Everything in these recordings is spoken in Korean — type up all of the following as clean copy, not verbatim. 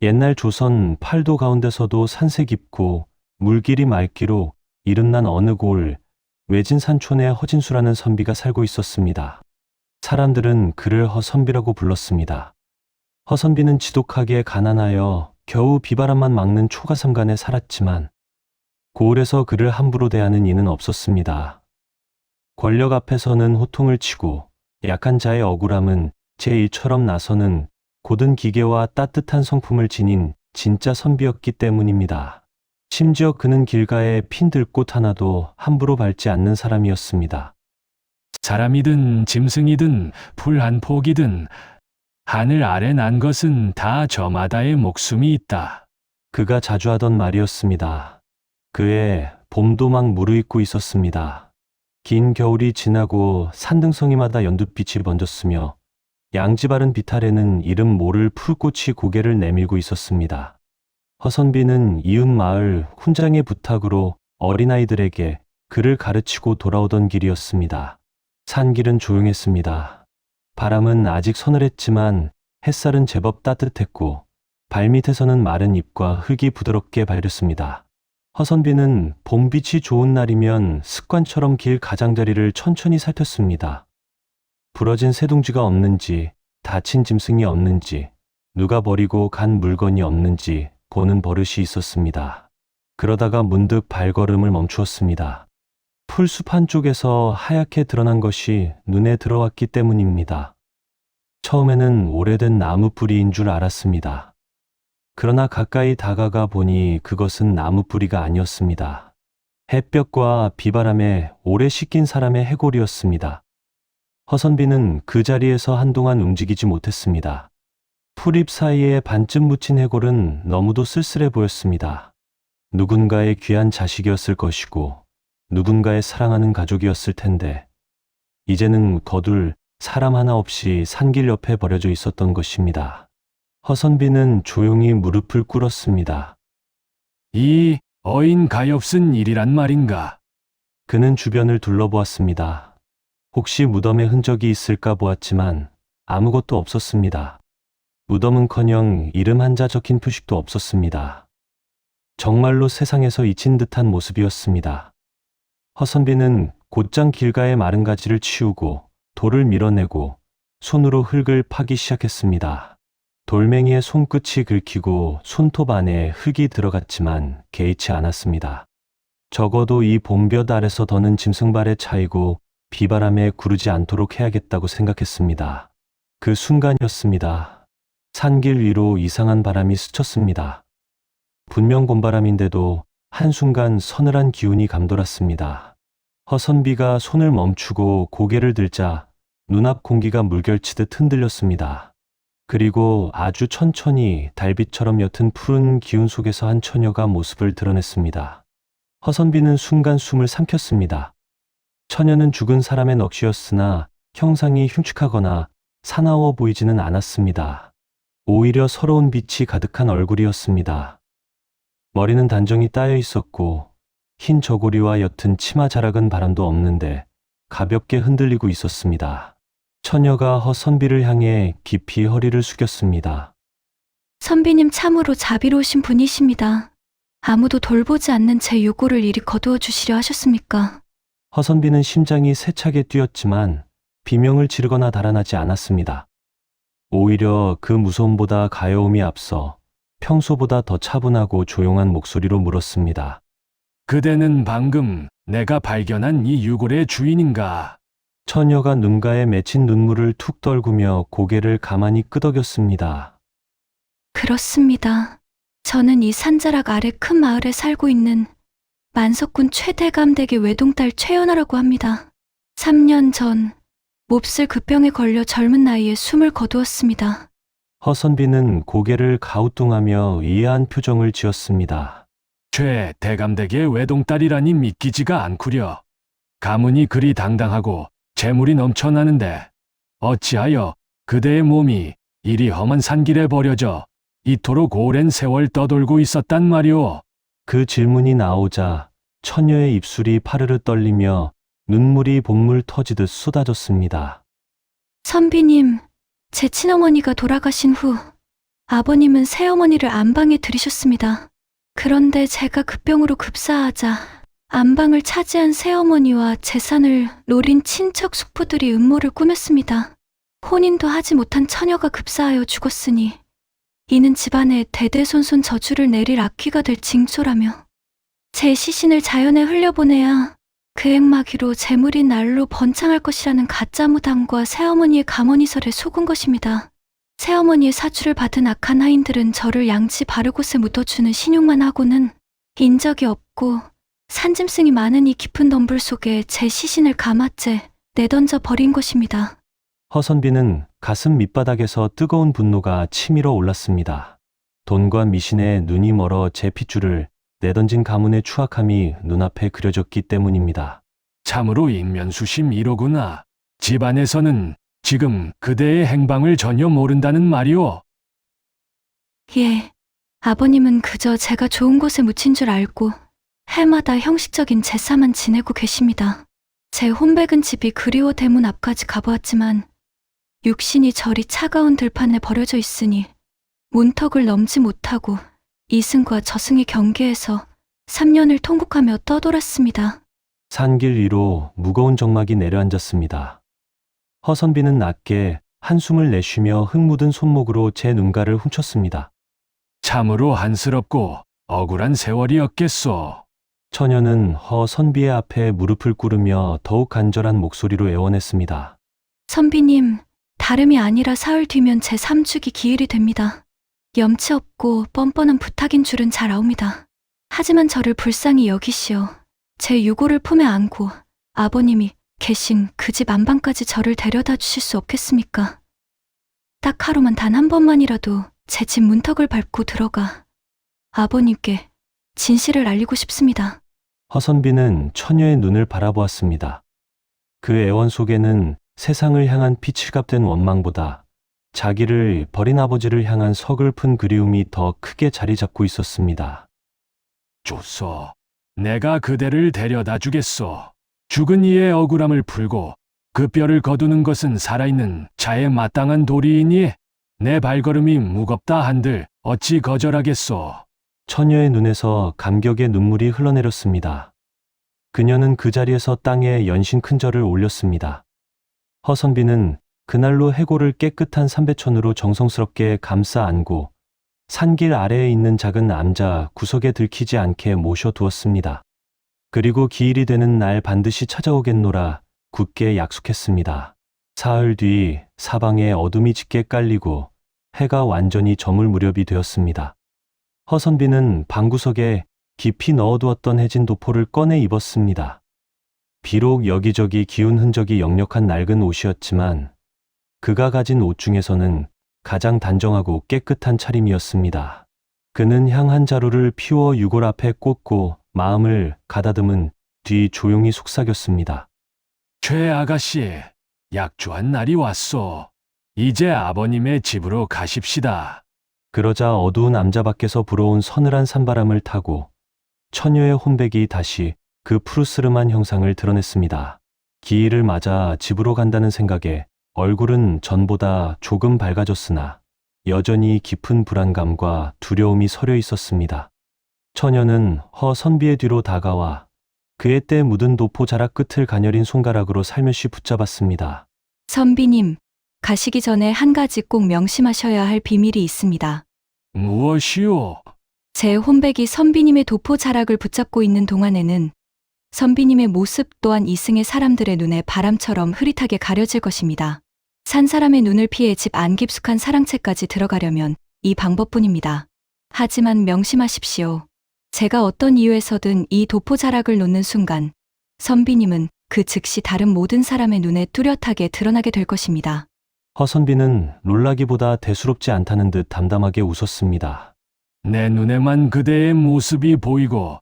옛날 조선 팔도 가운데서도 산세 깊고 물길이 맑기로 이름난 어느 고을 외진 산촌에 허진수라는 선비가 살고 있었습니다. 사람들은 그를 허선비라고 불렀습니다. 허선비는 지독하게 가난하여 겨우 비바람만 막는 초가삼간에 살았지만 고을에서 그를 함부로 대하는 이는 없었습니다. 권력 앞에서는 호통을 치고 약한 자의 억울함은 제1처럼 나서는 고든 기계와 따뜻한 성품을 지닌 진짜 선비였기 때문입니다. 심지어 그는 길가에 핀 들꽃 하나도 함부로 밟지 않는 사람이었습니다. 사람이든 짐승이든 풀 한 폭이든 하늘 아래 난 것은 다 저마다의 목숨이 있다. 그가 자주 하던 말이었습니다. 그의 봄도 막 무르익고 있었습니다. 긴 겨울이 지나고 산등성이마다 연두빛이 번졌으며 양지 바른 빛 아래는 이름 모를 풀꽃이 고개를 내밀고 있었습니다. 허선비는 이웃 마을 훈장의 부탁으로 어린아이들에게 글을 가르치고 돌아오던 길이었습니다. 산길은 조용했습니다. 바람은 아직 서늘했지만 햇살은 제법 따뜻했고 발밑에서는 마른 잎과 흙이 부드럽게 발렸습니다. 허선비는 봄빛이 좋은 날이면 습관처럼 길 가장자리를 천천히 살폈습니다. 부러진 새둥지가 없는지, 다친 짐승이 없는지, 누가 버리고 간 물건이 없는지 보는 버릇이 있었습니다. 그러다가 문득 발걸음을 멈추었습니다. 풀숲 한쪽에서 하얗게 드러난 것이 눈에 들어왔기 때문입니다. 처음에는 오래된 나무 뿌리인 줄 알았습니다. 그러나 가까이 다가가 보니 그것은 나무 뿌리가 아니었습니다. 햇볕과 비바람에 오래 씻긴 사람의 해골이었습니다. 허선비는 그 자리에서 한동안 움직이지 못했습니다. 풀잎 사이에 반쯤 묻힌 해골은 너무도 쓸쓸해 보였습니다. 누군가의 귀한 자식이었을 것이고 누군가의 사랑하는 가족이었을 텐데 이제는 거둘 사람 하나 없이 산길 옆에 버려져 있었던 것입니다. 허선비는 조용히 무릎을 꿇었습니다. 이 어인 가엾은 일이란 말인가? 그는 주변을 둘러보았습니다. 혹시 무덤에 흔적이 있을까 보았지만 아무것도 없었습니다. 무덤은커녕 이름 한자 적힌 표식도 없었습니다. 정말로 세상에서 잊힌 듯한 모습이었습니다. 허선비는 곧장 길가의 마른 가지를 치우고 돌을 밀어내고 손으로 흙을 파기 시작했습니다. 돌멩이의 손끝이 긁히고 손톱 안에 흙이 들어갔지만 개의치 않았습니다. 적어도 이 봄볕 아래서 더는 짐승발의 차이고 비바람에 구르지 않도록 해야겠다고 생각했습니다. 그 순간이었습니다. 산길 위로 이상한 바람이 스쳤습니다. 분명 봄바람인데도 한순간 서늘한 기운이 감돌았습니다. 허선비가 손을 멈추고 고개를 들자 눈앞 공기가 물결치듯 흔들렸습니다. 그리고 아주 천천히 달빛처럼 옅은 푸른 기운 속에서 한 처녀가 모습을 드러냈습니다. 허선비는 순간 숨을 삼켰습니다. 처녀는 죽은 사람의 넋이었으나 형상이 흉측하거나 사나워 보이지는 않았습니다. 오히려 서러운 빛이 가득한 얼굴이었습니다. 머리는 단정히 따여 있었고 흰 저고리와 옅은 치마 자락은 바람도 없는데 가볍게 흔들리고 있었습니다. 처녀가 허선비를 향해 깊이 허리를 숙였습니다. 선비님 참으로 자비로우신 분이십니다. 아무도 돌보지 않는 제 유고를 이리 거두어 주시려 하셨습니까? 허선비는 심장이 세차게 뛰었지만 비명을 지르거나 달아나지 않았습니다. 오히려 그 무서움보다 가여움이 앞서 평소보다 더 차분하고 조용한 목소리로 물었습니다. 그대는 방금 내가 발견한 이 유골의 주인인가? 처녀가 눈가에 맺힌 눈물을 툭 떨구며 고개를 가만히 끄덕였습니다. 그렇습니다. 저는 이 산자락 아래 큰 마을에 살고 있는 만석군 최대감댁의 외동딸 최연아라고 합니다. 3년 전 몹쓸 급병에 걸려 젊은 나이에 숨을 거두었습니다. 허선비는 고개를 가우뚱하며 이해한 표정을 지었습니다. 최 대감댁의 외동딸이라니 믿기지가 않구려. 가문이 그리 당당하고 재물이 넘쳐나는데 어찌하여 그대의 몸이 이리 험한 산길에 버려져 이토록 오랜 세월 떠돌고 있었단 말이오. 그 질문이 나오자 처녀의 입술이 파르르 떨리며 눈물이 봇물 터지듯 쏟아졌습니다. 선비님, 제 친어머니가 돌아가신 후 아버님은 새어머니를 안방에 들이셨습니다. 그런데 제가 그 병으로 급사하자 안방을 차지한 새어머니와 재산을 노린 친척 숙부들이 음모를 꾸몄습니다. 혼인도 하지 못한 처녀가 급사하여 죽었으니 이는 집안에 대대손손 저주를 내릴 악귀가 될 징조라며 제 시신을 자연에 흘려보내야 그 액마기로 재물이 날로 번창할 것이라는 가짜 무당과 새어머니의 감언이설에 속은 것입니다. 새어머니의 사주를 받은 악한 하인들은 저를 양지 바른 곳에 묻어주는 신용만 하고는 인적이 없고 산짐승이 많은 이 깊은 덤불 속에 제 시신을 가마째 내던져 버린 것입니다. 허선비는 가슴 밑바닥에서 뜨거운 분노가 치밀어 올랐습니다. 돈과 미신에 눈이 멀어 제 핏줄을 내던진 가문의 추악함이 눈앞에 그려졌기 때문입니다. 참으로 인면수심 1호구나. 집안에서는 지금 그대의 행방을 전혀 모른다는 말이오. 예, 아버님은 그저 제가 좋은 곳에 묻힌 줄 알고 해마다 형식적인 제사만 지내고 계십니다. 제 혼백은 집이 그리워 대문 앞까지 가보았지만 육신이 저리 차가운 들판에 버려져 있으니 문턱을 넘지 못하고 이승과 저승의 경계에서 3년을 통곡하며 떠돌았습니다. 산길 위로 무거운 정막이 내려앉았습니다. 허선비는 낮게 한숨을 내쉬며 흙 묻은 손목으로 제 눈가를 훔쳤습니다. 참으로 한스럽고 억울한 세월이었겠소. 처녀는 허선비의 앞에 무릎을 꿇으며 더욱 간절한 목소리로 애원했습니다. 선비님, 다름이 아니라 사흘 뒤면 제 3축이 기일이 됩니다. 염치 없고 뻔뻔한 부탁인 줄은 잘 아옵니다. 하지만 저를 불쌍히 여기시어 제 유고를 품에 안고 아버님이 계신 그 집 안방까지 저를 데려다 주실 수 없겠습니까? 딱 하루만 단 한 번만이라도 제 집 문턱을 밟고 들어가 아버님께 진실을 알리고 싶습니다. 허선비는 처녀의 눈을 바라보았습니다. 그 애원 속에는 세상을 향한 피칠갑된 원망보다 자기를 버린 아버지를 향한 서글픈 그리움이 더 크게 자리 잡고 있었습니다. 좋소. 내가 그대를 데려다 주겠소. 죽은 이의 억울함을 풀고 그 뼈를 거두는 것은 살아있는 자에 마땅한 도리이니 내 발걸음이 무겁다 한들 어찌 거절하겠소. 처녀의 눈에서 감격의 눈물이 흘러내렸습니다. 그녀는 그 자리에서 땅에 연신 큰 절을 올렸습니다. 허선비는 그날로 해골을 깨끗한 삼배천으로 정성스럽게 감싸 안고 산길 아래에 있는 작은 암자 구석에 들키지 않게 모셔두었습니다. 그리고 기일이 되는 날 반드시 찾아오겠노라 굳게 약속했습니다. 사흘 뒤 사방에 어둠이 짙게 깔리고 해가 완전히 저물 무렵이 되었습니다. 허선비는 방구석에 깊이 넣어두었던 해진 도포를 꺼내 입었습니다. 비록 여기저기 기운 흔적이 역력한 낡은 옷이었지만 그가 가진 옷 중에서는 가장 단정하고 깨끗한 차림이었습니다. 그는 향 한 자루를 피워 유골 앞에 꽂고 마음을 가다듬은 뒤 조용히 속삭였습니다. 최 아가씨, 약주한 날이 왔소. 이제 아버님의 집으로 가십시다. 그러자 어두운 암자 밖에서 불어온 서늘한 산바람을 타고 처녀의 혼백이 다시 그 푸르스름한 형상을 드러냈습니다. 기일을 맞아 집으로 간다는 생각에 얼굴은 전보다 조금 밝아졌으나 여전히 깊은 불안감과 두려움이 서려 있었습니다. 처녀는 허선비의 뒤로 다가와 그의 때 묻은 도포 자락 끝을 가녀린 손가락으로 살며시 붙잡았습니다. 선비님, 가시기 전에 한 가지 꼭 명심하셔야 할 비밀이 있습니다. 무엇이오? 제 혼백이 선비님의 도포 자락을 붙잡고 있는 동안에는 선비님의 모습 또한 이승의 사람들의 눈에 바람처럼 흐릿하게 가려질 것입니다. 산 사람의 눈을 피해 집 안 깊숙한 사랑채까지 들어가려면 이 방법뿐입니다. 하지만 명심하십시오. 제가 어떤 이유에서든 이 도포 자락을 놓는 순간 선비님은 그 즉시 다른 모든 사람의 눈에 뚜렷하게 드러나게 될 것입니다. 허선비는 놀라기보다 대수롭지 않다는 듯 담담하게 웃었습니다. 내 눈에만 그대의 모습이 보이고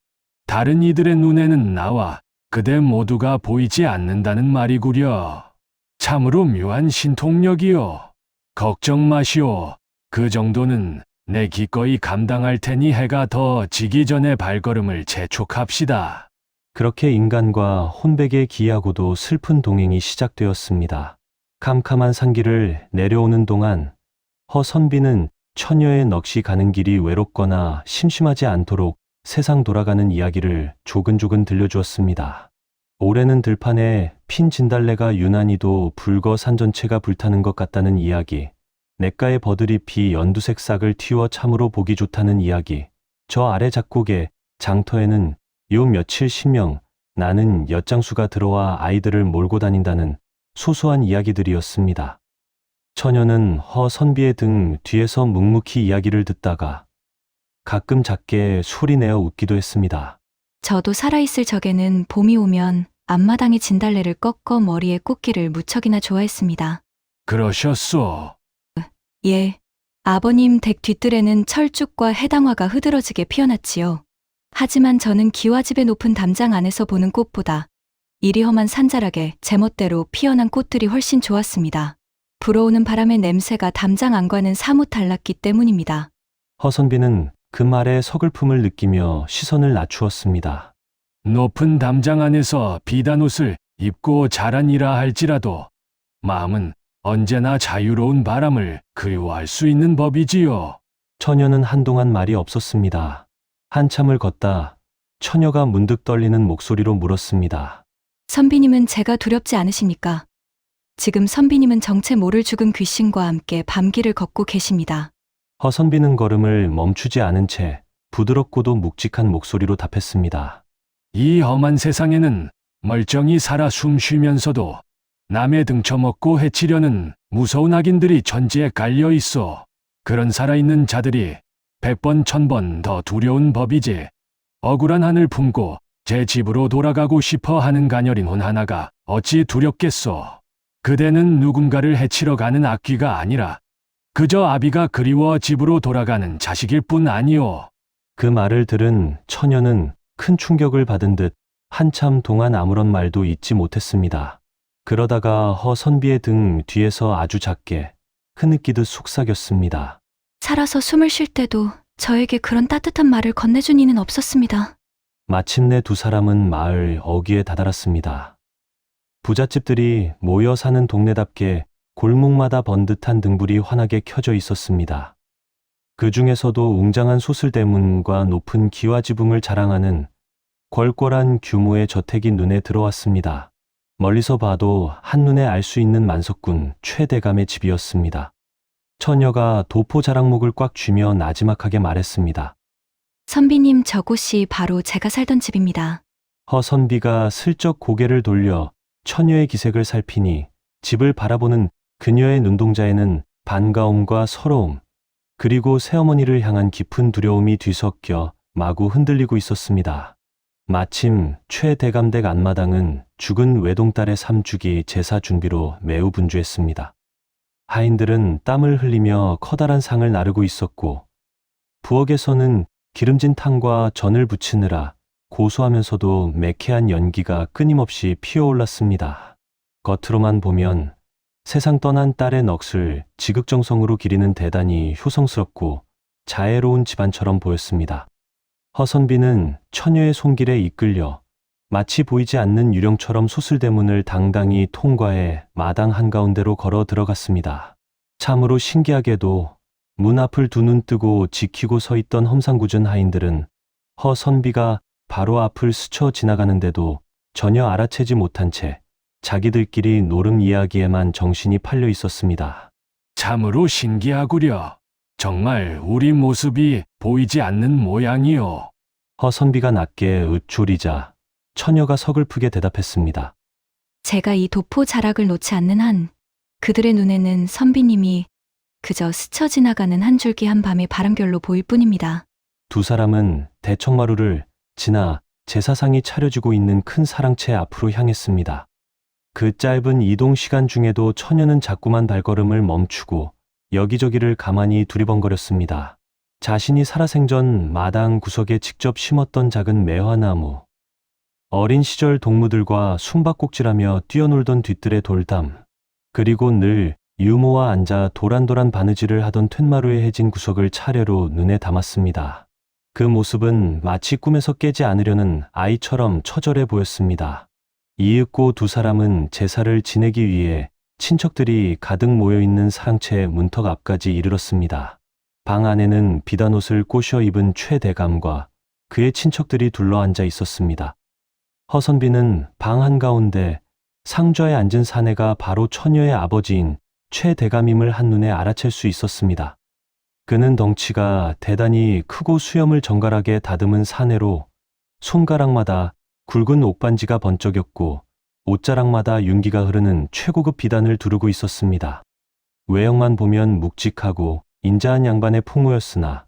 다른 이들의 눈에는 나와 그대 모두가 보이지 않는다는 말이구려. 참으로 묘한 신통력이요. 걱정 마시오. 그 정도는 내 기꺼이 감당할 테니 해가 더 지기 전에 발걸음을 재촉합시다. 그렇게 인간과 혼백의 기이하고도 슬픈 동행이 시작되었습니다. 캄캄한 산길을 내려오는 동안 허선비는 처녀의 넋이 가는 길이 외롭거나 심심하지 않도록 세상 돌아가는 이야기를 조근조근 들려주었습니다. 올해는 들판에 핀 진달래가 유난히도 붉어 산 전체가 불타는 것 같다는 이야기, 냇가에 버들잎이 연두색 싹을 틔워 참으로 보기 좋다는 이야기, 저 아래 작곡의 장터에는 요 며칠 신명 나는 엿장수가 들어와 아이들을 몰고 다닌다는 소소한 이야기들이었습니다. 처녀는 허선비의 등 뒤에서 묵묵히 이야기를 듣다가 가끔 작게 소리내어 웃기도 했습니다. 저도 살아있을 적에는 봄이 오면 앞마당에 진달래를 꺾어 머리에 꽂기를 무척이나 좋아했습니다. 그러셨소. 예, 아버님 댁 뒤뜰에는 철쭉과 해당화가 흐드러지게 피어났지요. 하지만 저는 기와집의 높은 담장 안에서 보는 꽃보다 이리 험한 산자락에 제멋대로 피어난 꽃들이 훨씬 좋았습니다. 불어오는 바람의 냄새가 담장 안과는 사뭇 달랐기 때문입니다. 허선비는 그 말에 서글픔을 느끼며 시선을 낮추었습니다. 높은 담장 안에서 비단 옷을 입고 자라니라 할지라도 마음은 언제나 자유로운 바람을 그리워할 수 있는 법이지요. 처녀는 한동안 말이 없었습니다. 한참을 걷다 처녀가 문득 떨리는 목소리로 물었습니다. 선비님은 제가 두렵지 않으십니까? 지금 선비님은 정체 모를 죽은 귀신과 함께 밤길을 걷고 계십니다. 허선비는 걸음을 멈추지 않은 채 부드럽고도 묵직한 목소리로 답했습니다. 이 험한 세상에는 멀쩡히 살아 숨쉬면서도 남의 등쳐먹고 해치려는 무서운 악인들이 천지에 깔려 있어. 그런 살아있는 자들이 100번 1000번 더 두려운 법이지. 억울한 한을 품고 제 집으로 돌아가고 싶어 하는 가녀린 혼 하나가 어찌 두렵겠소. 그대는 누군가를 해치러 가는 악귀가 아니라 그저 아비가 그리워 집으로 돌아가는 자식일 뿐 아니오. 그 말을 들은 처녀는 큰 충격을 받은 듯 한참 동안 아무런 말도 잇지 못했습니다. 그러다가 허선비의 등 뒤에서 아주 작게 흐느끼듯 속삭였습니다. 살아서 숨을 쉴 때도 저에게 그런 따뜻한 말을 건네준 이는 없었습니다. 마침내 두 사람은 마을 어귀에 다다랐습니다. 부잣집들이 모여 사는 동네답게 골목마다 번듯한 등불이 환하게 켜져 있었습니다. 그 중에서도 웅장한 소슬대문과 높은 기와지붕을 자랑하는 궐궐한 규모의 저택이 눈에 들어왔습니다. 멀리서 봐도 한눈에 알 수 있는 만석군 최대감의 집이었습니다. 처녀가 도포 자락목을 꽉 쥐며 나지막하게 말했습니다. 선비님, 저곳이 바로 제가 살던 집입니다. 허선비가 슬쩍 고개를 돌려 처녀의 기색을 살피니 집을 바라보는 그녀의 눈동자에는 반가움과 서러움, 그리고 새어머니를 향한 깊은 두려움이 뒤섞여 마구 흔들리고 있었습니다. 마침 최대감댁 앞마당은 죽은 외동딸의 삼주기 제사 준비로 매우 분주했습니다. 하인들은 땀을 흘리며 커다란 상을 나르고 있었고 부엌에서는 기름진 탕과 전을 부치느라 고소하면서도 매캐한 연기가 끊임없이 피어올랐습니다. 겉으로만 보면 세상 떠난 딸의 넋을 지극정성으로 기리는 대단히 효성스럽고 자애로운 집안처럼 보였습니다. 허선비는 처녀의 손길에 이끌려 마치 보이지 않는 유령처럼 소슬대문을 당당히 통과해 마당 한가운데로 걸어 들어갔습니다. 참으로 신기하게도 문 앞을 두 눈 뜨고 지키고 서 있던 험상궂은 하인들은 허선비가 바로 앞을 스쳐 지나가는데도 전혀 알아채지 못한 채 자기들끼리 노름 이야기에만 정신이 팔려 있었습니다. 참으로 신기하구려. 정말 우리 모습이 보이지 않는 모양이오. 허선비가 낮게 으초리자 처녀가 서글프게 대답했습니다. 제가 이 도포 자락을 놓지 않는 한 그들의 눈에는 선비님이 그저 스쳐 지나가는 한 줄기 한 밤의 바람결로 보일 뿐입니다. 두 사람은 대청마루를 지나 제사상이 차려지고 있는 큰 사랑채 앞으로 향했습니다. 그 짧은 이동 시간 중에도 처녀는 자꾸만 발걸음을 멈추고 여기저기를 가만히 두리번거렸습니다. 자신이 살아생전 마당 구석에 직접 심었던 작은 매화나무, 어린 시절 동무들과 숨바꼭질하며 뛰어놀던 뒤뜰의 돌담, 그리고 늘 유모와 앉아 도란도란 바느질을 하던 툇마루의 해진 구석을 차례로 눈에 담았습니다. 그 모습은 마치 꿈에서 깨지 않으려는 아이처럼 처절해 보였습니다. 이윽고 두 사람은 제사를 지내기 위해 친척들이 가득 모여있는 사랑채 문턱 앞까지 이르렀습니다. 방 안에는 비단옷을 꼬셔 입은 최대감과 그의 친척들이 둘러앉아 있었습니다. 허선비는 방 한가운데 상좌에 앉은 사내가 바로 처녀의 아버지인 최대감임을 한눈에 알아챌 수 있었습니다. 그는 덩치가 대단히 크고 수염을 정갈하게 다듬은 사내로 손가락마다 굵은 옥반지가 번쩍였고 옷자락마다 윤기가 흐르는 최고급 비단을 두르고 있었습니다. 외형만 보면 묵직하고 인자한 양반의 풍모였으나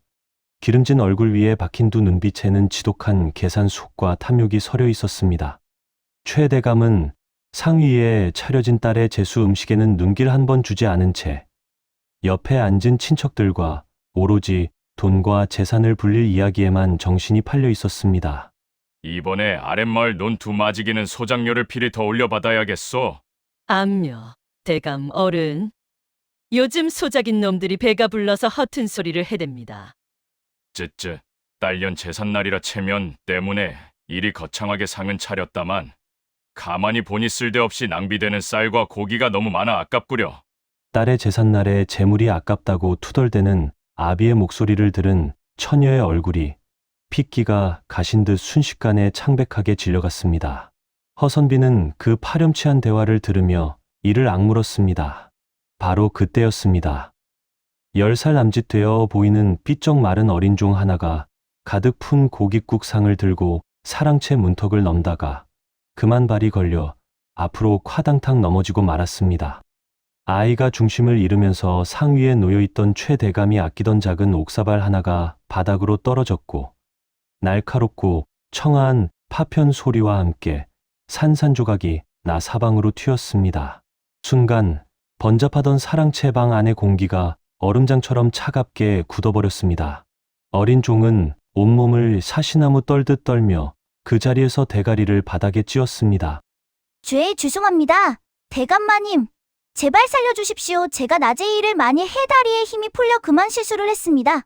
기름진 얼굴 위에 박힌 두 눈빛에는 지독한 계산속과 탐욕이 서려 있었습니다. 최대감은 상위에 차려진 딸의 제수 음식에는 눈길 한 번 주지 않은 채 옆에 앉은 친척들과 오로지 돈과 재산을 불릴 이야기에만 정신이 팔려 있었습니다. 이번에 아랫마을 논 두 마지기는 소장료를 필히 더 올려받아야겠소. 암요, 대감 어른. 요즘 소작인 놈들이 배가 불러서 허튼 소리를 해댑니다. 쯧쯧, 딸년 제삿날이라 체면 때문에 일이 거창하게 상은 차렸다만 가만히 보니 쓸데없이 낭비되는 쌀과 고기가 너무 많아 아깝구려. 딸의 제삿날에 재물이 아깝다고 투덜대는 아비의 목소리를 들은 처녀의 얼굴이 핏기가 가신 듯 순식간에 창백하게 질려갔습니다. 허선비는 그 파렴치한 대화를 들으며 이를 악물었습니다. 바로 그때였습니다. 10살 남짓되어 보이는 삐쩍 마른 어린 종 하나가 가득 푼 고깃국 상을 들고 사랑채 문턱을 넘다가 그만 발이 걸려 앞으로 콰당탕 넘어지고 말았습니다. 아이가 중심을 잃으면서 상 위에 놓여있던 최대감이 아끼던 작은 옥사발 하나가 바닥으로 떨어졌고 날카롭고 청아한 파편 소리와 함께 산산조각이 나 사방으로 튀었습니다. 순간 번잡하던 사랑채 방 안의 공기가 얼음장처럼 차갑게 굳어버렸습니다. 어린 종은 온몸을 사시나무 떨듯 떨며 그 자리에서 대가리를 바닥에 찧었습니다. 죄송합니다. 대감마님, 제발 살려주십시오. 제가 낮에 일을 많이 해 다리에 힘이 풀려 그만 실수를 했습니다.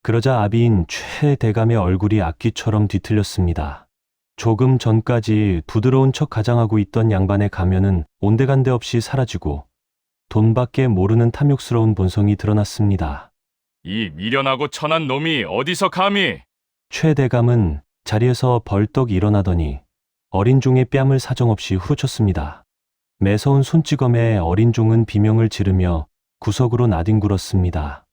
그러자 아비인 최대감의 얼굴이 악귀처럼 뒤틀렸습니다. 조금 전까지 부드러운 척 가장하고 있던 양반의 가면은 온데간데 없이 사라지고 돈밖에 모르는 탐욕스러운 본성이 드러났습니다. 이 미련하고 천한 놈이 어디서 감히? 최대감은 자리에서 벌떡 일어나더니 어린 종의 뺨을 사정없이 후쳤습니다. 매서운 손찌검에 어린 종은 비명을 지르며 구석으로 나뒹굴었습니다.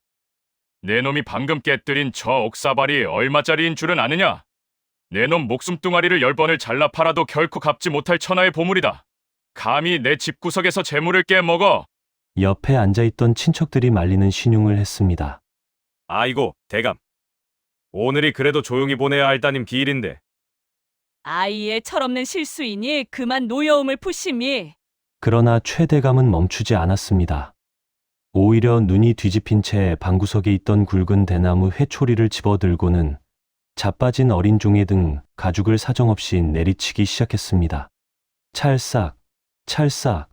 내 놈이 방금 깨뜨린 저 옥사발이 얼마짜리인 줄은 아느냐? 내 놈 목숨뚱아리를 10번을 잘라 팔아도 결코 갚지 못할 천하의 보물이다. 감히 내 집구석에서 재물을 깨먹어. 옆에 앉아있던 친척들이 말리는 신용을 했습니다. 아이고, 대감. 오늘이 그래도 조용히 보내야 할 따님 기일인데. 아이의 철없는 실수이니 그만 노여움을 푸심이. 그러나 최대감은 멈추지 않았습니다. 오히려 눈이 뒤집힌 채 방구석에 있던 굵은 대나무 회초리를 집어들고는 자빠진 어린 종의 등 가죽을 사정없이 내리치기 시작했습니다. 찰싹, 찰싹,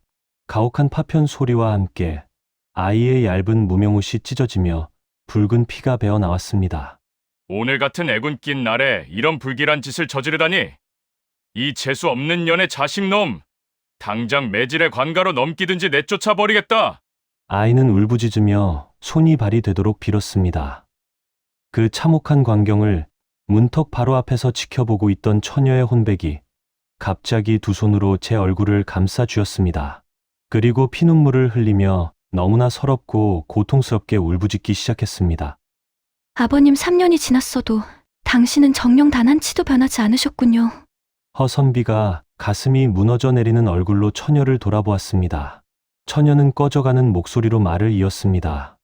가혹한 파편 소리와 함께 아이의 얇은 무명옷이 찢어지며 붉은 피가 배어 나왔습니다. 오늘 같은 애군 낀 날에 이런 불길한 짓을 저지르다니. 이 재수 없는 년의 자식놈. 당장 매질의 관가로 넘기든지 내쫓아 버리겠다. 아이는 울부짖으며 손이 발이 되도록 빌었습니다. 그 참혹한 광경을 문턱 바로 앞에서 지켜보고 있던 처녀의 혼백이 갑자기 두 손으로 제 얼굴을 감싸 쥐었습니다. 그리고 피눈물을 흘리며 너무나 서럽고 고통스럽게 울부짖기 시작했습니다. 아버님 3년이 지났어도 당신은 정령 단 한치도 변하지 않으셨군요. 허선비가 가슴이 무너져 내리는 얼굴로 처녀를 돌아보았습니다. 처녀는 꺼져가는 목소리로 말을 이었습니다.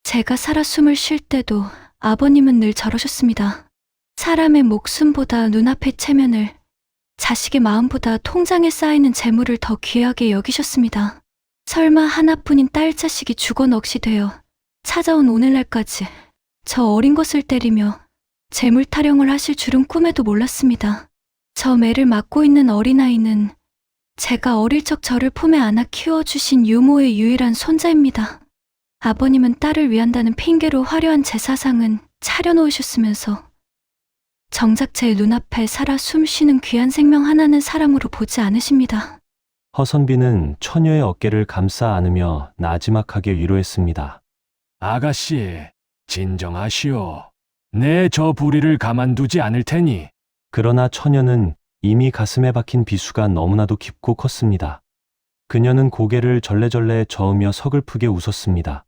제가 살아 숨을 쉴 때도 아버님은 늘 저러셨습니다. 사람의 목숨보다 눈앞의 체면을, 자식의 마음보다 통장에 쌓이는 재물을 더 귀하게 여기셨습니다. 설마 하나뿐인 딸 자식이 죽어 넋이 되어 찾아온 오늘날까지 저 어린 것을 때리며 재물 타령을 하실 줄은 꿈에도 몰랐습니다. 저 매를 맡고 있는 어린아이는 제가 어릴 적 저를 품에 안아 키워주신 유모의 유일한 손자입니다. 아버님은 딸을 위한다는 핑계로 화려한 제사상은 차려놓으셨으면서 정작 제 눈앞에 살아 숨쉬는 귀한 생명 하나는 사람으로 보지 않으십니다. 허선비는 처녀의 어깨를 감싸 안으며 나지막하게 위로했습니다. 아가씨, 진정하시오. 내 저 불의를 가만두지 않을 테니. 그러나 처녀는 이미 가슴에 박힌 비수가 너무나도 깊고 컸습니다. 그녀는 고개를 절레절레 저으며 서글프게 웃었습니다.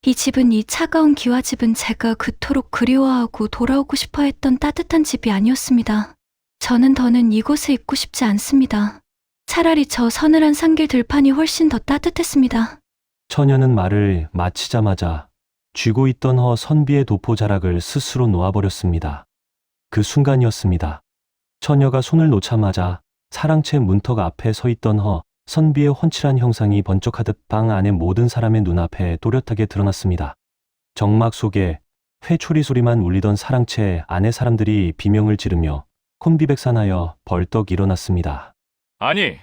이 집은, 이 차가운 기와집은 제가 그토록 그리워하고 돌아오고 싶어 했던 따뜻한 집이 아니었습니다. 저는 더는 이곳에 있고 싶지 않습니다. 차라리 저 서늘한 산길 들판이 훨씬 더 따뜻했습니다. 처녀는 말을 마치자마자 쥐고 있던 허 선비의 도포 자락을 스스로 놓아버렸습니다. 그 순간이었습니다. 처녀가 손을 놓자마자 사랑채 문턱 앞에 서 있던 허 선비의 훤칠한 형상이 번쩍하듯 방 안의 모든 사람의 눈앞에 또렷하게 드러났습니다. 정막 속에 회초리 소리만 울리던 사랑채 안의 사람들이 비명을 지르며 혼비백산하여 벌떡 일어났습니다. 아니,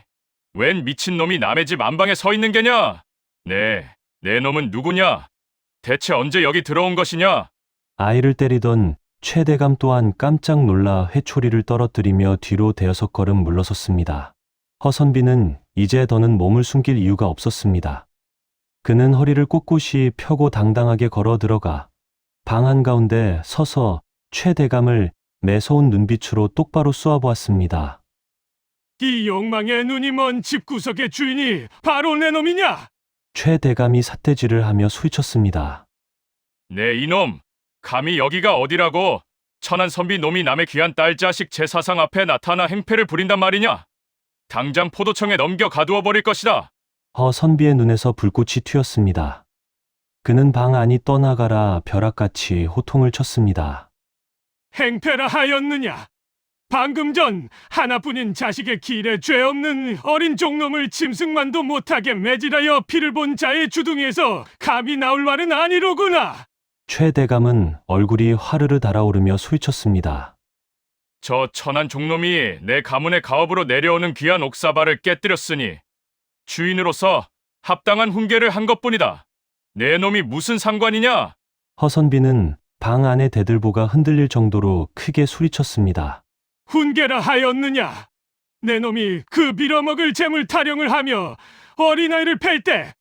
웬 미친놈이 남의 집 안방에 서 있는 게냐? 내 놈은 누구냐? 대체 언제 여기 들어온 것이냐? 아이를 때리던 최대감 또한 깜짝 놀라 회초리를 떨어뜨리며 뒤로 대여섯 걸음 물러섰습니다. 허선비는 이제 더는 몸을 숨길 이유가 없었습니다. 그는 허리를 꼿꼿이 펴고 당당하게 걸어 들어가 방 한가운데 서서 최대감을 매서운 눈빛으로 똑바로 쏘아보았습니다. 이 욕망의 눈이 먼 집구석의 주인이 바로 내 놈이냐? 최대감이 삿대질을 하며 소리쳤습니다. 네 이놈, 감히 여기가 어디라고? 천한 선비 놈이 남의 귀한 딸 자식 제사상 앞에 나타나 행패를 부린단 말이냐? 당장 포도청에 넘겨 가두어 버릴 것이다. 허선비의 눈에서 불꽃이 튀었습니다. 그는 방 안이 떠나가라 벼락같이 호통을 쳤습니다. 행패라 하였느냐? 방금 전 하나뿐인 자식의 길에 죄 없는 어린 종놈을 짐승만도 못하게 매질하여 피를 본 자의 주둥이에서 감히 나올 말은 아니로구나. 최대감은 얼굴이 화르르 달아오르며 소리쳤습니다. 저 천한 종놈이 내 가문의 가업으로 내려오는 귀한 옥사발을 깨뜨렸으니 주인으로서 합당한 훈계를 한 것뿐이다. 내 놈이 무슨 상관이냐? 허선비는 방 안의 대들보가 흔들릴 정도로 크게 소리쳤습니다. 훈계라 하였느냐? 내 놈이 그 빌어먹을 재물 타령을 하며 어린아이를 팰 때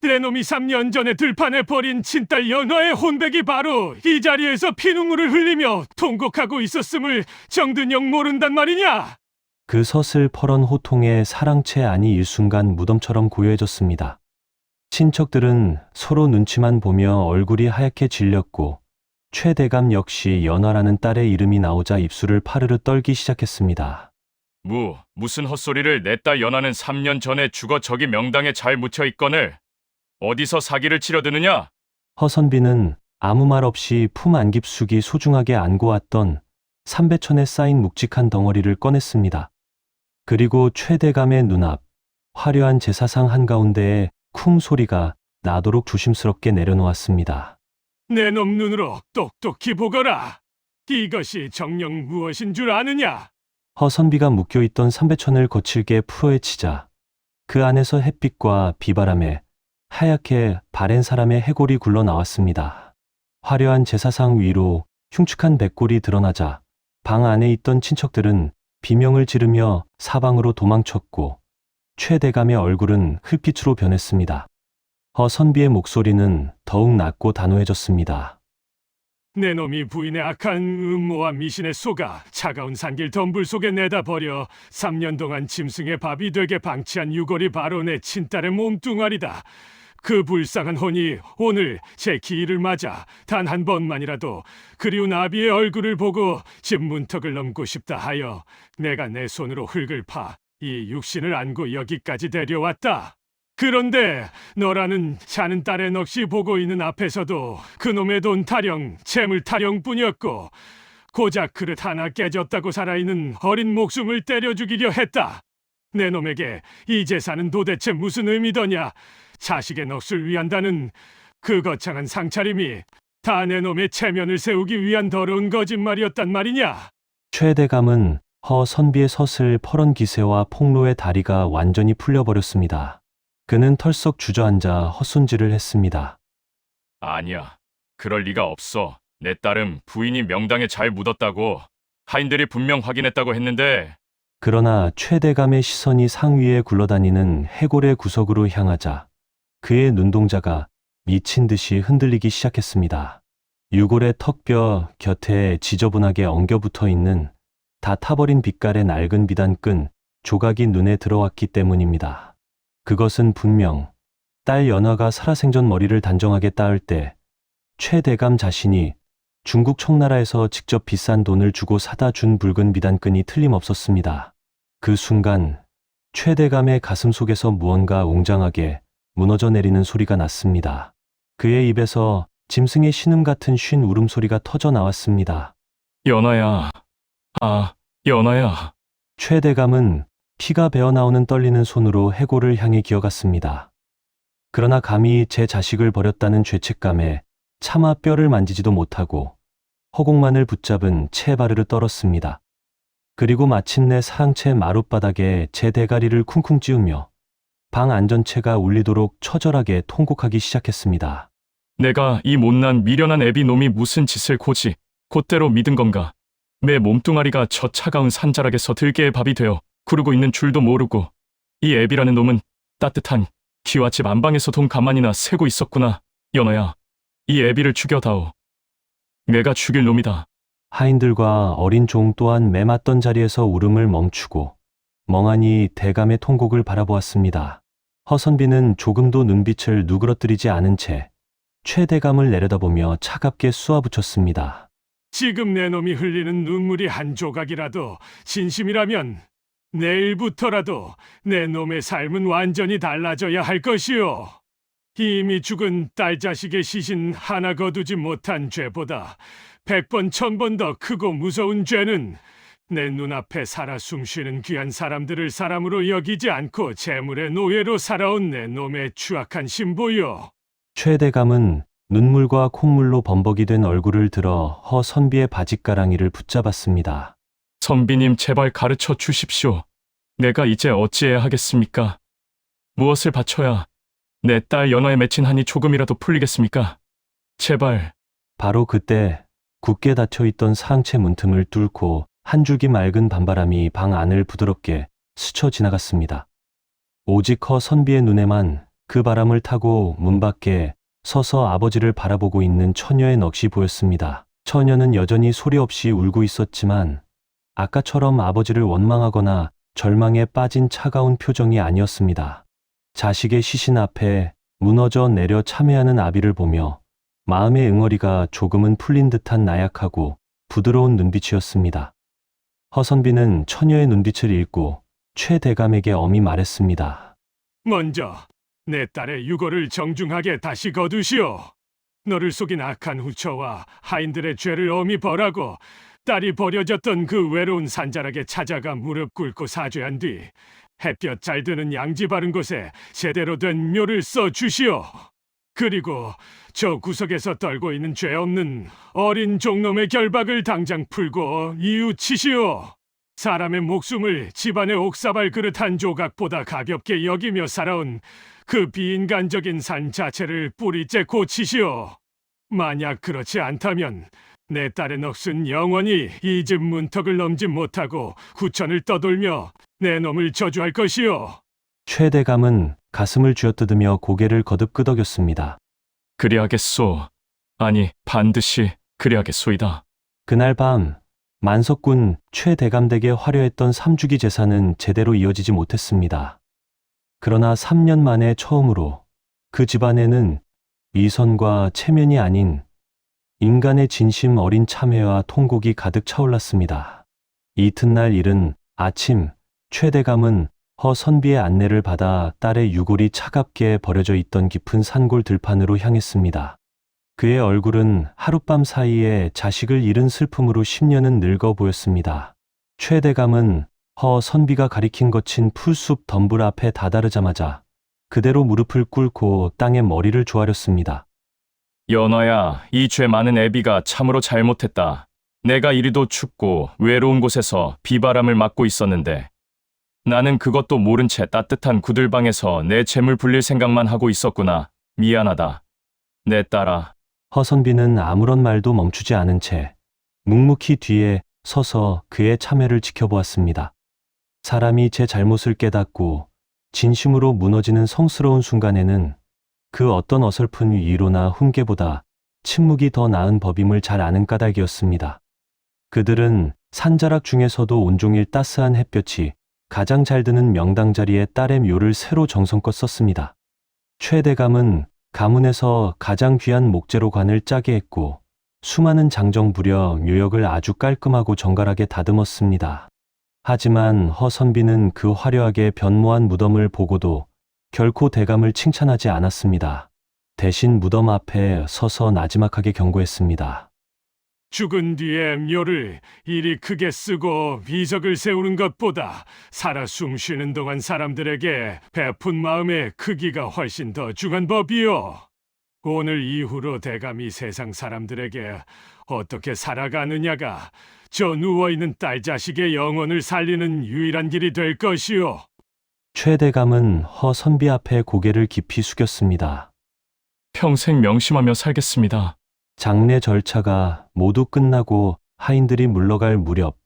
내 놈이 3년 전에 들판에 버린 친딸 연화의 혼백이 바로 이 자리에서 피눈물을 흘리며 통곡하고 있었음을 정든영 모른단 말이냐? 그 서슬퍼런 호통에 사랑채 안이 일순간 무덤처럼 고요해졌습니다. 친척들은 서로 눈치만 보며 얼굴이 하얗게 질렸고 최대감 역시 연화라는 딸의 이름이 나오자 입술을 파르르 떨기 시작했습니다. 무슨 헛소리를. 내 딸 연하는 3년 전에 죽어 저기 명당에 잘 묻혀 있거늘 어디서 사기를 치려드느냐? 허선비는 아무 말 없이 품 안 깊숙이 소중하게 안고 왔던 삼배천에 쌓인 묵직한 덩어리를 꺼냈습니다. 그리고 최대감의 눈앞 화려한 제사상 한가운데에 쿵 소리가 나도록 조심스럽게 내려놓았습니다. 내 놈 눈으로 똑똑히 보거라. 이것이 정녕 무엇인 줄 아느냐? 허선비가 묶여있던 삼배천을 거칠게 풀어헤치자 그 안에서 햇빛과 비바람에 하얗게 바랜 사람의 해골이 굴러 나왔습니다. 화려한 제사상 위로 흉측한 백골이 드러나자 방 안에 있던 친척들은 비명을 지르며 사방으로 도망쳤고 최대감의 얼굴은 흙빛으로 변했습니다. 허선비의 목소리는 더욱 낮고 단호해졌습니다. 내 놈이 부인의 악한 음모와 미신에 속아 차가운 산길 덤불 속에 내다 버려 3년 동안 짐승의 밥이 되게 방치한 유골이 바로 내 친딸의 몸뚱아리다. 그 불쌍한 혼이 오늘 제 기일을 맞아 단 한 번만이라도 그리운 아비의 얼굴을 보고 집 문턱을 넘고 싶다 하여 내가 내 손으로 흙을 파 이 육신을 안고 여기까지 데려왔다. 그런데 너라는 자는 딸의 넋이 보고 있는 앞에서도 그놈의 돈 타령, 재물 타령뿐이었고 고작 그릇 하나 깨졌다고 살아있는 어린 목숨을 때려 죽이려 했다. 내 놈에게 이 제사는 도대체 무슨 의미더냐? 자식의 넋을 위한다는 그 거창한 상차림이 다 내 놈의 체면을 세우기 위한 더러운 거짓말이었단 말이냐? 최대감은 허선비의 서슬 퍼런 기세와 폭로의 다리가 완전히 풀려버렸습니다. 그는 털썩 주저앉아 헛손질을 했습니다. 아니야. 그럴 리가 없어. 내 딸은 부인이 명당에 잘 묻었다고 하인들이 분명 확인했다고 했는데. 그러나 최대감의 시선이 상위에 굴러다니는 해골의 구석으로 향하자 그의 눈동자가 미친 듯이 흔들리기 시작했습니다. 유골의 턱뼈 곁에 지저분하게 엉겨붙어 있는 다 타버린 빛깔의 낡은 비단끈 조각이 눈에 들어왔기 때문입니다. 그것은 분명 딸 연화가 살아생전 머리를 단정하게 따을 때 최대감 자신이 중국 청나라에서 직접 비싼 돈을 주고 사다 준 붉은 비단끈이 틀림없었습니다. 그 순간 최대감의 가슴 속에서 무언가 웅장하게 무너져 내리는 소리가 났습니다. 그의 입에서 짐승의 신음 같은 쉰 울음소리가 터져 나왔습니다. 연아야. 아, 연아야. 최대감은 피가 배어나오는 떨리는 손으로 해골을 향해 기어갔습니다. 그러나 감히 제 자식을 버렸다는 죄책감에 차마 뼈를 만지지도 못하고 허공만을 붙잡은 채 바르르 떨었습니다. 그리고 마침내 사랑채 마룻바닥에 제 대가리를 쿵쿵 찌우며 방 안전체가 울리도록 처절하게 통곡하기 시작했습니다. 내가 이 못난 미련한 애비 놈이 무슨 짓을 곧대로 믿은 건가? 내 몸뚱아리가 저 차가운 산자락에서 들개의 밥이 되어 구르고 있는 줄도 모르고 이 애비라는 놈은 따뜻한 기와 집 안방에서 돈 가만히나 세고 있었구나. 연아야, 이 애비를 죽여다오. 내가 죽일 놈이다. 하인들과 어린 종 또한 매맞던 자리에서 울음을 멈추고 멍하니 대감의 통곡을 바라보았습니다. 허선비는 조금도 눈빛을 누그러뜨리지 않은 채 최대감을 내려다보며 차갑게 쏘아붙였습니다. 지금 내 놈이 흘리는 눈물이 한 조각이라도 진심이라면 내일부터라도 내 놈의 삶은 완전히 달라져야 할 것이오. 이미 죽은 딸 자식의 시신 하나 거두지 못한 죄보다 100번 1000번 더 크고 무서운 죄는 내 눈앞에 살아 숨쉬는 귀한 사람들을 사람으로 여기지 않고 재물의 노예로 살아온 내 놈의 추악한 신보요. 최대감은 눈물과 콧물로 범벅이 된 얼굴을 들어 허선비의 바짓가랑이를 붙잡았습니다. 선비님 제발 가르쳐 주십시오. 내가 이제 어찌해야 하겠습니까? 무엇을 바쳐야 내 딸 연화에 맺힌 한이 조금이라도 풀리겠습니까? 제발. 바로 그때 굳게 닫혀있던 사랑채 문틈을 뚫고 한 줄기 맑은 밤바람이 방 안을 부드럽게 스쳐 지나갔습니다. 오직 허선비의 눈에만 그 바람을 타고 문 밖에 서서 아버지를 바라보고 있는 처녀의 넋이 보였습니다. 처녀는 여전히 소리 없이 울고 있었지만 아까처럼 아버지를 원망하거나 절망에 빠진 차가운 표정이 아니었습니다. 자식의 시신 앞에 무너져 내려 참회하는 아비를 보며 마음의 응어리가 조금은 풀린 듯한 나약하고 부드러운 눈빛이었습니다. 허선비는 처녀의 눈빛을 읽고 최대감에게 엄히 말했습니다. 먼저 내 딸의 유고를 정중하게 다시 거두시오. 너를 속인 악한 후처와 하인들의 죄를 엄히 벌하고 딸이 버려졌던 그 외로운 산자락에 찾아가 무릎 꿇고 사죄한 뒤 햇볕 잘 드는 양지 바른 곳에 제대로 된 묘를 써 주시오. 그리고 저 구석에서 떨고 있는 죄 없는 어린 종놈의 결박을 당장 풀고 이웃치시오. 사람의 목숨을 집안의 옥사발 그릇 한 조각보다 가볍게 여기며 살아온 그 비인간적인 산 자체를 뿌리째 고치시오. 만약 그렇지 않다면 내 딸의 넋은 영원히 이 집 문턱을 넘지 못하고 구천을 떠돌며 내 놈을 저주할 것이오. 최대감은 가슴을 쥐어뜯으며 고개를 거듭 끄덕였습니다. 그리하겠소. 아니, 반드시 그리하겠소이다. 그날 밤 만석군 최대감 댁에 화려했던 삼주기 제사는 제대로 이어지지 못했습니다. 그러나 3년 만에 처음으로 그 집안에는 위선과 체면이 아닌 인간의 진심 어린 참회와 통곡이 가득 차올랐습니다. 이튿날 이른 아침 최대감은 허선비의 안내를 받아 딸의 유골이 차갑게 버려져 있던 깊은 산골 들판으로 향했습니다. 그의 얼굴은 하룻밤 사이에 자식을 잃은 슬픔으로 10년은 늙어 보였습니다. 최대감은 허선비가 가리킨 거친 풀숲 덤불 앞에 다다르자마자 그대로 무릎을 꿇고 땅에 머리를 조아렸습니다. 연화야, 이 죄 많은 애비가 참으로 잘못했다. 내가 이리도 춥고 외로운 곳에서 비바람을 맞고 있었는데 나는 그것도 모른 채 따뜻한 구들방에서 내 재물 불릴 생각만 하고 있었구나. 미안하다. 내 딸아. 허선비는 아무런 말도 멈추지 않은 채 묵묵히 뒤에 서서 그의 참회를 지켜보았습니다. 사람이 제 잘못을 깨닫고 진심으로 무너지는 성스러운 순간에는 그 어떤 어설픈 위로나 훈계보다 침묵이 더 나은 법임을 잘 아는 까닭이었습니다. 그들은 산자락 중에서도 온종일 따스한 햇볕이 가장 잘 드는 명당 자리에 딸의 묘를 새로 정성껏 썼습니다. 최대감은 가문에서 가장 귀한 목재로 관을 짜게 했고 수많은 장정 부려 묘역을 아주 깔끔하고 정갈하게 다듬었습니다. 하지만 허선비는 그 화려하게 변모한 무덤을 보고도 결코 대감을 칭찬하지 않았습니다. 대신 무덤 앞에 서서 나지막하게 경고했습니다. 죽은 뒤에 묘를 이리 크게 쓰고 비석을 세우는 것보다 살아 숨쉬는 동안 사람들에게 베푼 마음의 크기가 훨씬 더 중한 법이요. 오늘 이후로 대감이 세상 사람들에게 어떻게 살아가느냐가 저 누워있는 딸 자식의 영혼을 살리는 유일한 길이 될 것이요. 최대감은 허선비 앞에 고개를 깊이 숙였습니다. 평생 명심하며 살겠습니다. 장례 절차가 모두 끝나고 하인들이 물러갈 무렵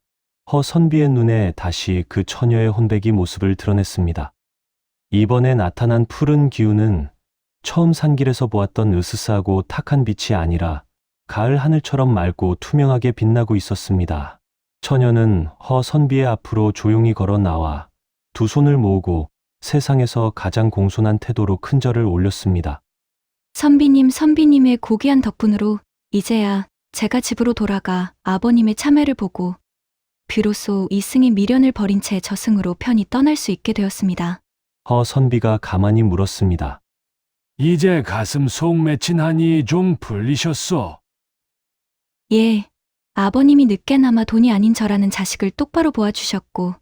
허선비의 눈에 다시 그 처녀의 혼백이 모습을 드러냈습니다. 이번에 나타난 푸른 기운은 처음 산길에서 보았던 으스스하고 탁한 빛이 아니라 가을 하늘처럼 맑고 투명하게 빛나고 있었습니다. 처녀는 허선비의 앞으로 조용히 걸어 나와 두 손을 모으고 세상에서 가장 공손한 태도로 큰 절을 올렸습니다. 선비님의 고귀한 덕분으로 이제야 제가 집으로 돌아가 아버님의 참회를 보고 비로소 이승의 미련을 버린 채 저승으로 편히 떠날 수 있게 되었습니다. 허선비가 가만히 물었습니다. 이제 가슴 속 맺힌 한이 좀 풀리셨소? 예, 아버님이 늦게나마 돈이 아닌 저라는 자식을 똑바로 보아주셨고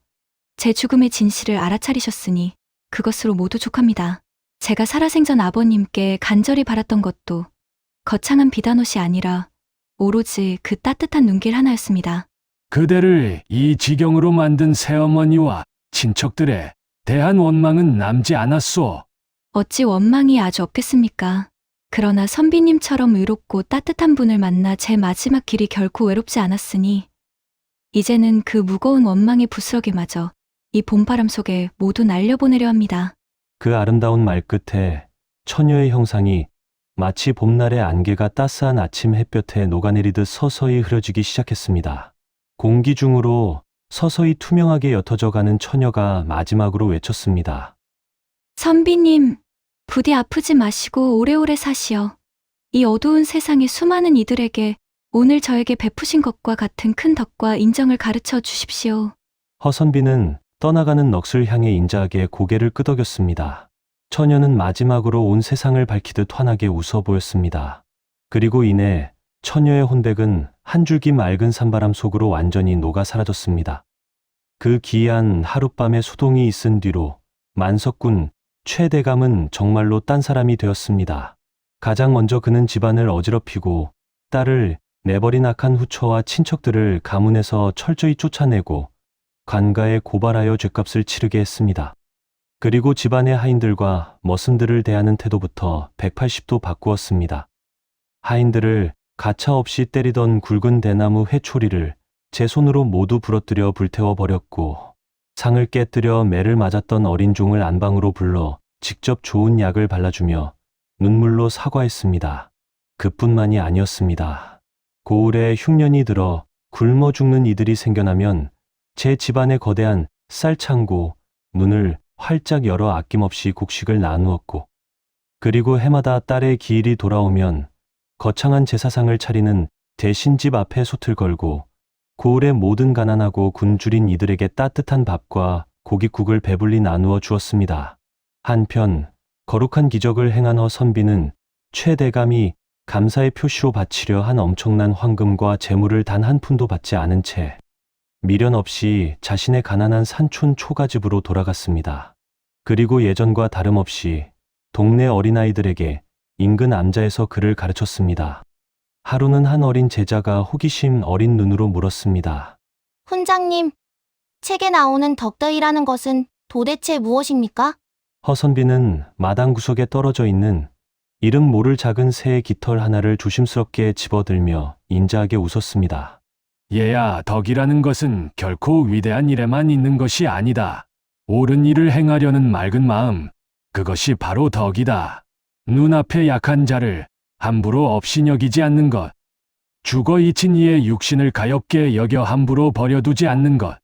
제 죽음의 진실을 알아차리셨으니 그것으로 모두 족합니다. 제가 살아생전 아버님께 간절히 바랐던 것도 거창한 비단옷이 아니라 오로지 그 따뜻한 눈길 하나였습니다. 그대를 이 지경으로 만든 새어머니와 친척들에 대한 원망은 남지 않았소. 어찌 원망이 아주 없겠습니까? 그러나 선비님처럼 의롭고 따뜻한 분을 만나 제 마지막 길이 결코 외롭지 않았으니 이제는 그 무거운 원망의 부스러기마저 이 봄바람 속에 모두 날려보내려 합니다. 그 아름다운 말 끝에 처녀의 형상이 마치 봄날의 안개가 따스한 아침 햇볕에 녹아내리듯 서서히 흐려지기 시작했습니다. 공기 중으로 서서히 투명하게 옅어져 가는 처녀가 마지막으로 외쳤습니다. 선비님, 부디 아프지 마시고 오래오래 사시어. 이 어두운 세상의 수많은 이들에게 오늘 저에게 베푸신 것과 같은 큰 덕과 인정을 가르쳐 주십시오. 허선비는 떠나가는 넋을 향해 인자하게 고개를 끄덕였습니다. 처녀는 마지막으로 온 세상을 밝히듯 환하게 웃어 보였습니다. 그리고 이내 처녀의 혼백은 한 줄기 맑은 산바람 속으로 완전히 녹아 사라졌습니다. 그 기이한 하룻밤의 소동이 있은 뒤로 만석군 최대감은 정말로 딴 사람이 되었습니다. 가장 먼저 그는 집안을 어지럽히고 딸을 내버린 악한 후처와 친척들을 가문에서 철저히 쫓아내고 관가에 고발하여 죗값을 치르게 했습니다. 그리고 집안의 하인들과 머슴들을 대하는 태도부터 180도 바꾸었습니다. 하인들을 가차없이 때리던 굵은 대나무 회초리를 제 손으로 모두 부러뜨려 불태워 버렸고 상을 깨뜨려 매를 맞았던 어린 종을 안방으로 불러 직접 좋은 약을 발라주며 눈물로 사과했습니다. 그뿐만이 아니었습니다. 고을에 흉년이 들어 굶어 죽는 이들이 생겨나면 제 집안의 거대한 쌀창고 문을 활짝 열어 아낌없이 곡식을 나누었고 그리고 해마다 딸의 기일이 돌아오면 거창한 제사상을 차리는 대신집 앞에 솥을 걸고 고을의 모든 가난하고 굶주린 이들에게 따뜻한 밥과 고깃국을 배불리 나누어 주었습니다. 한편 거룩한 기적을 행한 허선비는 최대감이 감사의 표시로 바치려 한 엄청난 황금과 재물을 단 한 푼도 받지 않은 채 미련 없이 자신의 가난한 산촌 초가집으로 돌아갔습니다. 그리고 예전과 다름없이 동네 어린아이들에게 인근 암자에서 글을 가르쳤습니다. 하루는 한 어린 제자가 호기심 어린 눈으로 물었습니다. 훈장님, 책에 나오는 덕더이라는 것은 도대체 무엇입니까? 허선비는 마당 구석에 떨어져 있는 이름 모를 작은 새의 깃털 하나를 조심스럽게 집어들며 인자하게 웃었습니다. 얘야, 덕이라는 것은 결코 위대한 일에만 있는 것이 아니다. 옳은 일을 행하려는 맑은 마음, 그것이 바로 덕이다. 눈앞에 약한 자를 함부로 업신여기지 않는 것. 죽어 잊힌 이의 육신을 가엾게 여겨 함부로 버려두지 않는 것.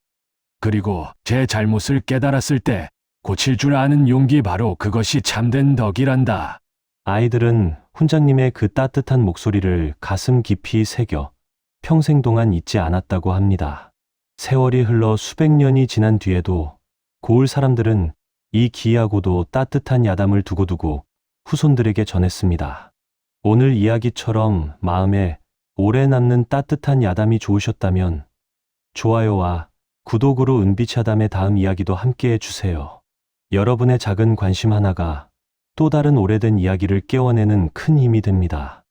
그리고 제 잘못을 깨달았을 때 고칠 줄 아는 용기, 바로 그것이 참된 덕이란다. 아이들은 훈장님의 그 따뜻한 목소리를 가슴 깊이 새겨 평생 동안 잊지 않았다고 합니다. 세월이 흘러 수백 년이 지난 뒤에도 고을 사람들은 이 기이하고도 따뜻한 야담을 두고두고 후손들에게 전했습니다. 오늘 이야기처럼 마음에 오래 남는 따뜻한 야담이 좋으셨다면 좋아요와 구독으로 은비차담의 다음 이야기도 함께 해주세요. 여러분의 작은 관심 하나가 또 다른 오래된 이야기를 깨워내는 큰 힘이 됩니다.